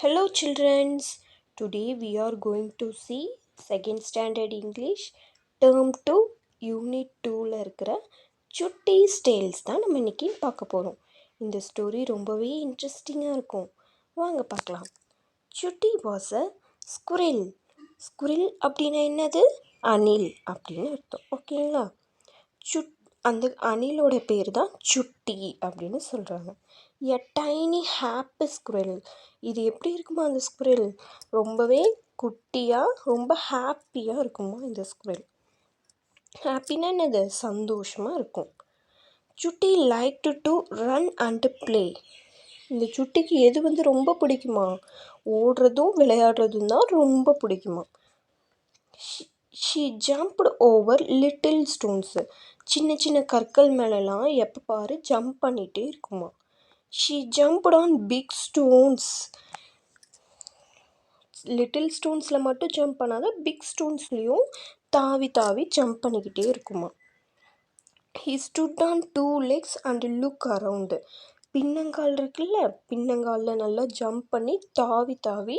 Hello childrens. Today we are going to see second standard English term 2 unit 2ல இருக்கிற சுட்டீஸ் tales தான் நம்ம இன்னைக்கு பார்க்க போகிறோம். இந்த ஸ்டோரி ரொம்பவே இன்ட்ரெஸ்டிங்காக இருக்கும். வாங்க பார்க்கலாம். சுட்டி வாஸ் அ ஸ்குரில். ஸ்குரில் அப்படின்னா என்னது? அணில் அப்படின்னு அர்த்தம். ஓகேங்களா? அந்த அணிலோட பேர் தான் சுட்டி அப்படின்னு சொல்கிறாங்க. எ டைனி ஹாப்பி ஸ்குரில். இது எப்படி இருக்குமா அந்த ஸ்குரில்? ரொம்பவே குட்டியாக ரொம்ப ஹாப்பியாக இருக்குமா இந்த ஸ்குரில். ஹாப்பினா என்னது? சந்தோஷமாக இருக்கும். சுட்டி like to run and play. இந்த சுட்டிக்கு எது ரொம்ப பிடிக்குமா? ஓடுறதும் விளையாடுறதும் தான் ரொம்ப பிடிக்குமா. She jumped over little stones. சின்ன சின்ன கற்கள் மேலெலாம் எப்போ பாரு ஜம்ப் பண்ணிகிட்டே இருக்குமா. She jumped on big stones. லிட்டில் ஸ்டோன்ஸில் மட்டும் ஜம்ப் பண்ணாத, பிக் ஸ்டோன்ஸ்லேயும் தாவி தாவி ஜம்ப் பண்ணிக்கிட்டே இருக்குமா. He stood on 2 legs and look around. பின்னங்கால் இருக்குல்ல, பின்னங்காலில் நல்லா ஜம்ப் பண்ணி தாவி தாவி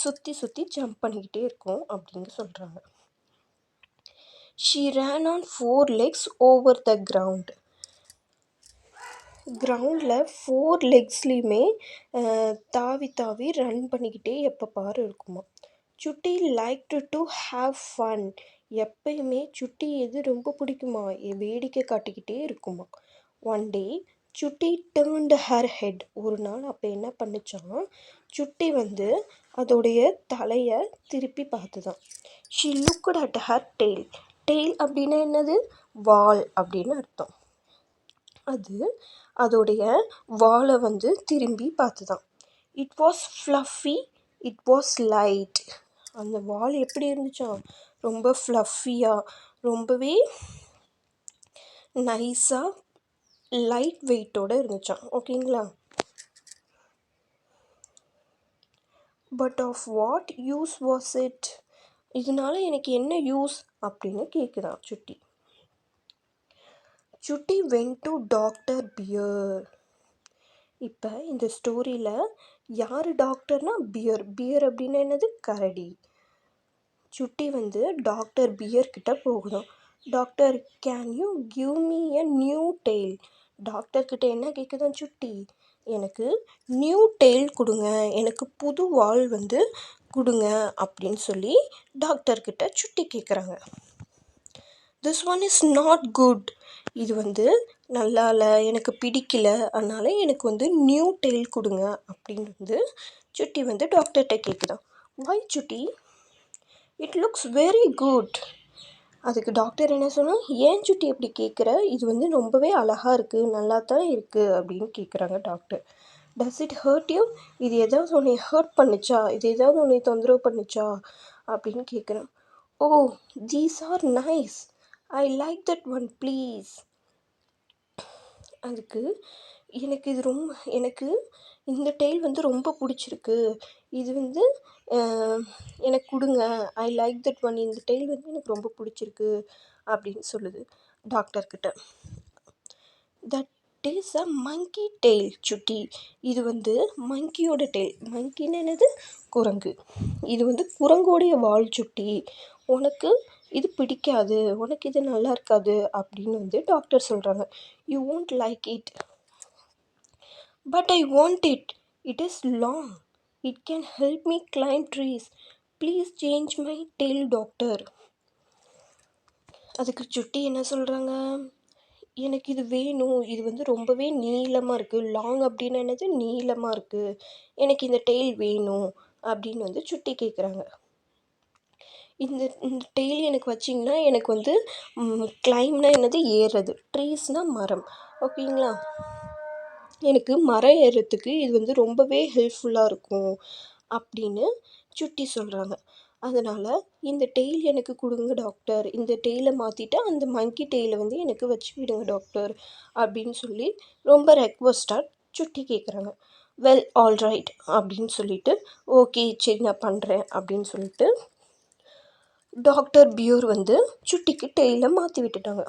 சுற்றி சுற்றி ஜம்ப் பண்ணிக்கிட்டே இருக்கும் அப்படின்னு சொல்கிறாங்க. She ரேன் on 4 legs over the ground. கிரவுண்டில் 4 லெக்ஸ்லேயுமே தாவி தாவி ரன் பண்ணிக்கிட்டே எப்போ பாரு இருக்குமா. சுட்டி லைக் டு ஹாவ் ஃபன். எப்பயுமே சுட்டி எது ரொம்ப பிடிக்குமா? வேடிக்கை காட்டிக்கிட்டே இருக்குமா. ஒன் டே சுட்டி டேர்ன்டு ஹர் ஹெட். ஒரு நாள் அப்போ என்ன பண்ணுச்சான், சுட்டி அதோடைய தலையை திருப்பி பார்த்துதான். She looked at her tail. Tail அப்படின்னா என்னது? வால் அப்படின்னு அர்த்தம். அது அதோடைய வாலை திரும்பி பார்த்துதான். It was fluffy, it was light. அந்த வால் எப்படி இருந்துச்சா? ரொம்ப ஃப்ளஃபியாக, ரொம்பவே நைஸாக, லைட் வெயிட்டோடு இருந்துச்சான். ஓகேங்களா. But of what use was it? இதனால எனக்கு என்ன யூஸ் அப்படின்னு கேட்குறான் சுட்டி. சுட்டி வென்ட் டு டாக்டர் பியர். இப்போ இந்த ஸ்டோரியில் யார் டாக்டர்னா? பியர். பியர் அப்படின்னா என்னது? கரடி. சுட்டி டாக்டர் பியர் கிட்ட போகுதான். Doctor, can you give me a new tail? டாக்டர்கிட்ட என்ன கேட்குதான் சுட்டி? எனக்கு நியூ டெய்ல் கொடுங்க, எனக்கு புது வால் கொடுங்க அப்படின்னு சொல்லி டாக்டர்கிட்ட சுட்டி கேட்குறாங்க. This one is not good. இது நல்லா இல்லை, எனக்கு பிடிக்கல, அதனால் எனக்கு நியூ டெய்ல் கொடுங்க அப்படின்னு சுட்டி டாக்டர்கிட்ட கேட்குதான். வை சுட்டி? It looks very good. அதுக்கு டாக்டர் என்ன சொன்னால், ஏன் சுட்டி எப்படி கேட்குற? இது ரொம்பவே அழகாக இருக்குது, நல்லா தான் இருக்குது அப்படின்னு கேட்குறாங்க doctor. Does it hurt you? இது ஏதாவது உன்னை ஹர்ட் பண்ணுச்சா? இது ஏதாவது உன்னை தொந்தரவு பண்ணுச்சா அப்படின்னு கேட்குறேன். Oh, these are nice, I like that one please. அதுக்கு எனக்கு இந்த டெய்ல் ரொம்ப பிடிச்சிருக்கு, இது எனக்கு கொடுங்க, ஐ லைக் தட் ஒன், இந்த டெய்ல் எனக்கு ரொம்ப பிடிச்சிருக்கு அப்படின்னு சொல்லுது டாக்டர்கிட்ட. That is a monkey tail Chutti. இது மங்கியோட டெய்ல். மங்கின்னு என்னது? குரங்கு. இது குரங்கோடைய வால் சுட்டி. உனக்கு இது பிடிக்காது, உனக்கு இது நல்லா இருக்காது அப்படின்னு டாக்டர் சொல்கிறாங்க. You won't like it, but I want it. It is long, it can help me claim trees. Please change my tail doctor. அதுக்கு சுட்டி என்ன சொல்கிறாங்க? எனக்கு இது வேணும், இது ரொம்பவே நீளமாக இருக்குது. லாங் அப்படின்னு என்னது? நீளமாக இருக்குது, எனக்கு இந்த டெய்ல் வேணும் அப்படின்னு சுட்டி கேட்குறாங்க. இந்த இந்த டெய்லி எனக்கு வச்சிங்கன்னா எனக்கு கிளைம்னா என்னது? ஏறுறது. ட்ரீஸ்னால் மரம். ஓகேங்களா. எனக்கு மரம் ஏறுறதுக்கு இது ரொம்பவே ஹெல்ப்ஃபுல்லாக இருக்கும் அப்படின்னு சுட்டி சொல்கிறாங்க. அதனால் இந்த டெய்ல் எனக்கு கொடுங்க டாக்டர், இந்த டெய்லை மாற்றிட்டு அந்த மங்கி டெய்லை எனக்கு வச்சு விடுங்க டாக்டர் அப்படின்னு சொல்லி ரொம்ப ரெக்வஸ்ட்டாக சுட்டி கேட்குறாங்க. வெல், ஆல்ரைட் அப்படின்னு சொல்லிட்டு, ஓகே சரி நான் பண்ணுறேன் அப்படின்னு சொல்லிட்டு டாக்டர் பியூர் சுட்டிக்கு டெய்லை மாற்றி விட்டுட்டாங்க.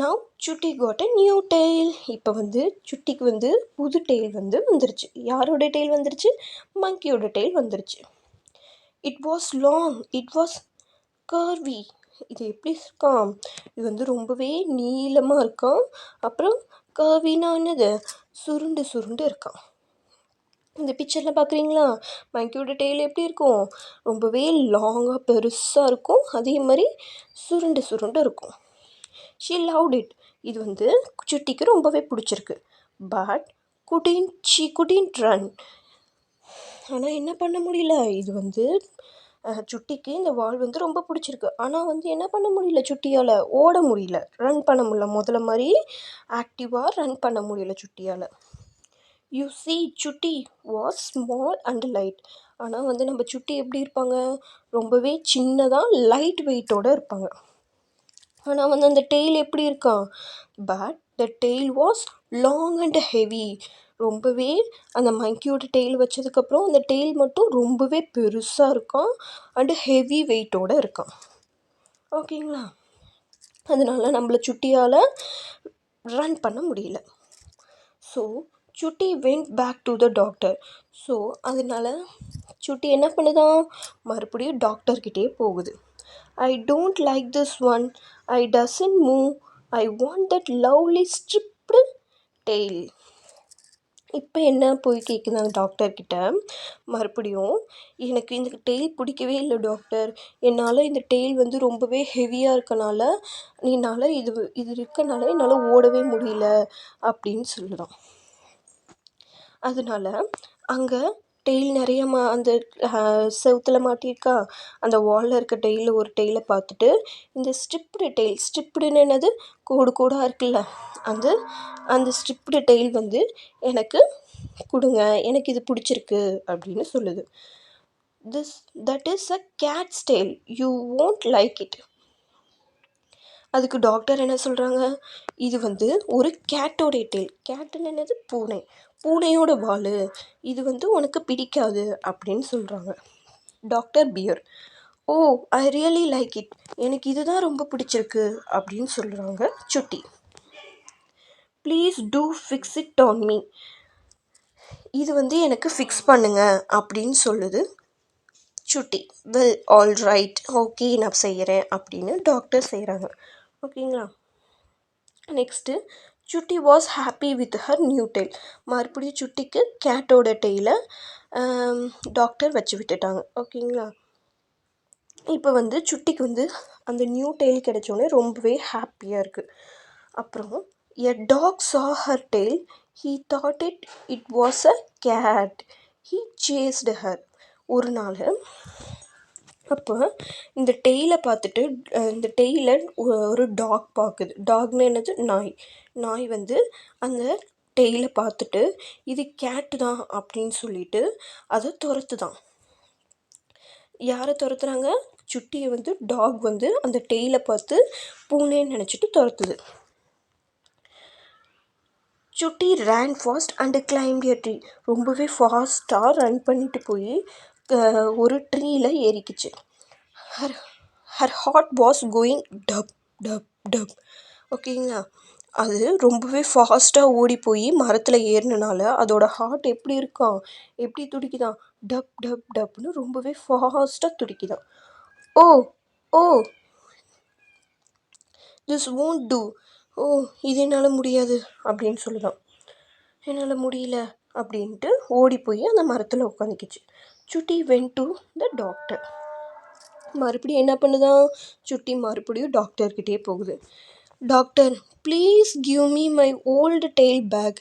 நவ் சுட்டி காட் அ நியூ டெய்ல். இப்போ வந்து சுட்டிக்கு வந்து புது டெய்ல் வந்து வந்துருச்சு. யாரோட டெய்ல் வந்துருச்சு? மங்கியோட டெய்ல் வந்துருச்சு. It was long, it was curvy. இது எப்படி இருக்கான்? இது வந்து ரொம்பவே நீளமாக இருக்கான். அப்புறம் கர்வினா என்னது? சுருண்டு சுருண்டு இருக்கான். இந்த பிக்சரில் பார்க்குறீங்களா? மங்கியோட டெய்ல் எப்படி இருக்கும்? ரொம்பவே லாங்காக பெருசாக இருக்கும். அதே மாதிரி சுருண்டு சுருண்டு இருக்கும். She loved it. இது வந்து சுட்டிக்கு ரொம்பவே பிடிச்சிருக்கு. But couldn't run. ஆனால் என்ன பண்ண முடியல? இது வந்து சுட்டிக்கு இந்த வால் வந்து ரொம்ப பிடிச்சிருக்கு. ஆனால் வந்து என்ன பண்ண முடியல? சுட்டியால் ஓட முடியல, ரன் பண்ண முடியல. முதல்ல மாதிரி ஆக்டிவாக ரன் பண்ண முடியல சுட்டியால். யூ சி சுட்டி வாஸ் ஸ்மால் அண்ட் லைட். ஆனால் வந்து நம்ம சுட்டி எப்படி இருப்பாங்க? ரொம்பவே சின்னதாக லைட் வெயிட்டோடு இருப்பாங்க. ஆனால் வந்து அந்த டெய்ல் எப்படி இருக்கான்? But the tail was long and heavy. ரொம்பவே அந்த மங்கியோட டெய்ல் வச்சதுக்கப்புறம் அந்த டெய்ல் மட்டும் ரொம்பவே பெருசாக இருக்கான் அண்டு ஹெவி வெயிட்டோடு இருக்கான். ஓகேங்களா? அதனால நம்மளை சுட்டியால் ரன் பண்ண முடியல. ஸோ சுட்டி went back to the doctor. So அதனால சுட்டி என்ன பண்ணுதான்? மறுபடியும் டாக்டர்கிட்டே போகுது. I don't like this one. I doesn't move. I want that lovely striped tail. இப்போ என்ன போய் கேட்குது அந்த டாக்டர்கிட்ட மறுபடியும், எனக்கு இந்த டெய்ல் பிடிக்கவே இல்லை டாக்டர். என்னால் இந்த டெய்ல் வந்து ரொம்பவே ஹெவியாக இருக்கனால என்னால் இது இருக்கனால என்னால் ஓடவே முடியல அப்படின்னு சொல்லுறான். அதனால அங்கே டெய்ல் நிறைய அந்த செவுத்தில் மாட்டியிருக்கா. அந்த வாலில் இருக்க டெய்லில் ஒரு டெய்லை பார்த்துட்டு, இந்த ஸ்ட்ரிப்டு டெய்ல், ஸ்ட்ரிப்டுன்னு என்னது? கோடு கோடாக இருக்குல்ல, அந்த ஸ்ட்ரிப்டு டெய்ல் வந்து எனக்கு கொடுங்க, எனக்கு இது பிடிச்சிருக்கு அப்படின்னு சொல்லுது. That is a cat's tail, you won't like it. அதுக்கு டாக்டர் என்ன சொல்கிறாங்க? இது வந்து ஒரு கேட்டோடைய டெய்ல். கேட்டுன்னு என்னது? பூனை. பூனையோட வால். இது வந்து உனக்கு பிடிக்காது அப்படின்னு சொல்கிறாங்க. Doctor bear, oh I really like it. எனக்கு இதுதான் ரொம்ப பிடிச்சிருக்கு அப்படின்னு சொல்கிறாங்க சுட்டி. Please do fix it on me. இது வந்து எனக்கு ஃபிக்ஸ் பண்ணுங்க அப்படின்னு சொல்லுது சுட்டி. வெல் ஆல் ரைட், ஓகே நான் செய்கிறேன் அப்படின்னு டாக்டர் செய்கிறாங்க. ஓகேங்களா? நெக்ஸ்ட்டு சுட்டி was happy with her new tail. மறுபடியும் சுட்டிக்கு கேட்டோட டெய்லை டாக்டர் வச்சு விட்டுட்டாங்க. ஓகேங்களா? இப்போ வந்து சுட்டிக்கு வந்து அந்த நியூ டெய்ல் கிடைச்சோன்னே ரொம்பவே ஹாப்பியாக இருக்குது. அப்புறம் எ talk saw her tail. He thought it was a cat. He chased her. ஒரு நாள் அப்போ இந்த டெய்லை பார்த்துட்டு இந்த டெய்லை ஒரு டாக் பார்க்குது. டாக்னு என்னது? நாய். நாய் வந்து அந்த டெய்லை பார்த்துட்டு இது கேட்டு தான் அப்படின்னு சொல்லிட்டு அதை துரத்துதான். யாரை துரத்துறாங்க? சுட்டியை வந்து டாக் வந்து அந்த டெய்லை பார்த்து பூனைன்னு நினச்சிட்டு துரத்துது. Chutti ran fast and climbed a tree. ரொம்பவே ஃபாஸ்ட்டாக ரன் பண்ணிட்டு போய் ஒரு ட்ரீயில் ஏறிக்குச்சு. Her heart was going dub dub dub. ஓகேங்களா? அது ரொம்பவே ஃபாஸ்ட்டாக ஓடி போய் மரத்தில் ஏறினால அதோட ஹார்ட் எப்படி இருக்கான்? எப்படி துடிக்குதான்? டப் டப் டப்னு ரொம்பவே ஃபாஸ்ட்டாக துடிக்குதான். ஓ ஓ திஸ் won't do. ஓ இது என்னால் முடியாது அப்படின்னு சொல்லுதான். என்னால் முடியல அப்படின்ட்டு ஓடி போய் அந்த மரத்தில் உட்காந்துக்கிச்சு. சுட்டி went to the doctor. மறுபடியும் என்ன பண்ணுதான்? சுட்டி மறுபடியும் டாக்டர்கிட்டே போகுது. Doctor please give me my old tail back.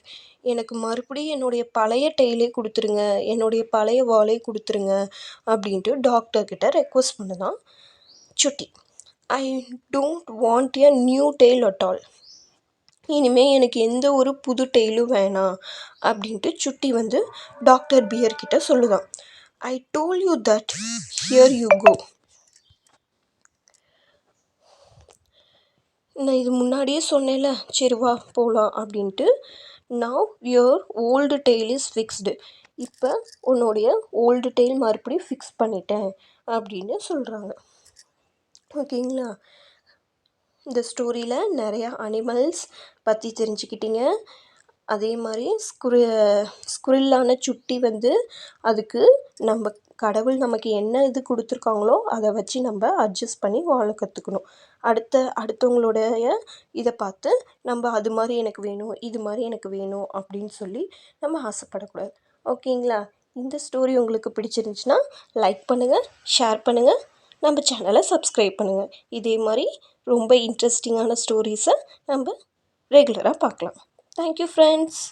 எனக்கு மறுபடியும் என்னுடைய பழைய டெய்லே கொடுத்துருங்க, என்னுடைய பழைய வாலே கொடுத்துருங்க அப்படின்ட்டு டாக்டர்கிட்ட ரெக்வஸ்ட் பண்ணுதான் சுட்டி. I don't want a new tail at all. இனிமேல் எனக்கு எந்த ஒரு புது டெய்லும் வேணாம் அப்படின்ட்டு சுட்டி வந்து டாக்டர் பியர்கிட்ட சொல்லுதான். I told you that, here you go. நான் இது முன்னாடியே சொன்னேன்ல, சரி வா போகலாம் அப்படின்ட்டு. Now your old tail is fixed. இப்போ உன்னுடைய ஓல்டு டெய்ல் மறுபடியும் ஃபிக்ஸ் பண்ணிட்டேன் அப்படின்னு சொல்கிறாங்க. ஓகேங்களா? இந்த ஸ்டோரியில் நிறையா அனிமல்ஸ் பற்றி தெரிஞ்சுக்கிட்டீங்க. அதே மாதிரி ஸ்குரில்லான சுட்டி வந்து அதுக்கு நம்ம கடவுள் நமக்கு என்ன இது கொடுத்துருக்காங்களோ அதை வச்சு நம்ம அட்ஜஸ்ட் பண்ணி வாழ கற்றுக்கணும். அடுத்தவங்களுடைய இதை பார்த்து நம்ம அது மாதிரி எனக்கு வேணும், இது மாதிரி எனக்கு வேணும் அப்படின்னு சொல்லி நம்ம ஆசைப்படக்கூடாது. ஓகேங்களா? இந்த ஸ்டோரி உங்களுக்கு பிடிச்சிருந்துச்சுன்னா லைக் பண்ணுங்கள், ஷேர் பண்ணுங்கள், நம்ம சேனலை சப்ஸ்கிரைப் பண்ணுங்கள். இதே மாதிரி ரொம்ப இன்ட்ரெஸ்டிங்கான ஸ்டோரிஸை நம்ம ரெகுலராக பார்க்கலாம். Thank you friends.